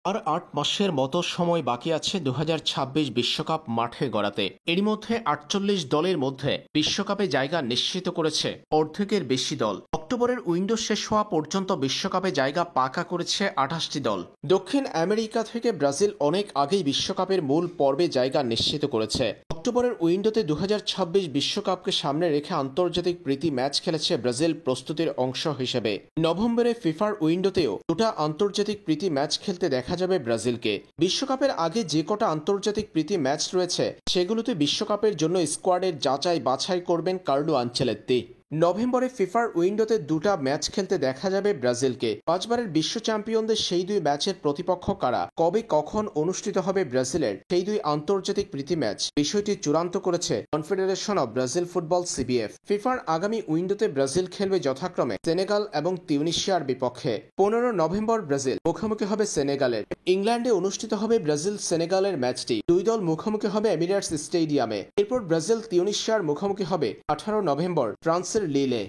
আর ৮ মাসের মতো সময় বাকি আছে ২০২৬ বিশ্বকাপ মাঠে গড়াতে। এরই মধ্যে ৪৮ দলের মধ্যে বিশ্বকাপে জায়গা নিশ্চিত করেছে অর্ধেকের বেশি দল। অক্টোবরের উইন্ডো শেষ হওয়া পর্যন্ত বিশ্বকাপে জায়গা পাকা করেছে ২৮টি দল। দক্ষিণ আমেরিকা থেকে ব্রাজিল অনেক আগেই বিশ্বকাপের মূল পর্বে জায়গা নিশ্চিত করেছে। অক্টোবরের উইন্ডোতে ২০২৬ বিশ্বকাপকে সামনে রেখে আন্তর্জাতিক প্রীতি ম্যাচ খেলেছে ব্রাজিল প্রস্তুতির অংশ হিসেবে। নভেম্বরে ফিফার উইন্ডোতেও দুটো আন্তর্জাতিক প্রীতি ম্যাচ খেলতে দেখা যাবে ব্রাজিলকে। বিশ্বকাপের আগে যে কটা আন্তর্জাতিক প্রীতি ম্যাচ রয়েছে সেগুলোতে বিশ্বকাপের জন্য স্কোয়াডের যাচাই বাছাই করবেন কার্লো আনচেলত্তি। নভেম্বরে ফিফার উইন্ডোতে দুটা ম্যাচ খেলতে দেখা যাবে ব্রাজিলকে। ৫ বারের বিশ্ব চ্যাম্পিয়নদের সেই দুই ম্যাচের প্রতিপক্ষ কারা, কবে কখন অনুষ্ঠিত হবে ব্রাজিলের সেই দুই আন্তর্জাতিক প্রীতি ম্যাচ, বিষয়টি চূড়ান্ত করেছে confederation of Brazil football CBF. ফিফার আগামী উইন্ডোতে ব্রাজিল খেলবে যথাক্রমে সেনেগাল এবং তিউনিশিয়ার বিপক্ষে। ১৫ নভেম্বর ব্রাজিল মুখোমুখি হবে সেনেগালের। ইংল্যান্ডে অনুষ্ঠিত হবে ব্রাজিল সেনেগালের ম্যাচটি। দুই দল মুখোমুখি হবে এমিরেটস স্টেডিয়ামে। এরপর ব্রাজিল তিউনিশিয়ার মুখোমুখি হবে ১৮ নভেম্বর ফ্রান্সের লিলে।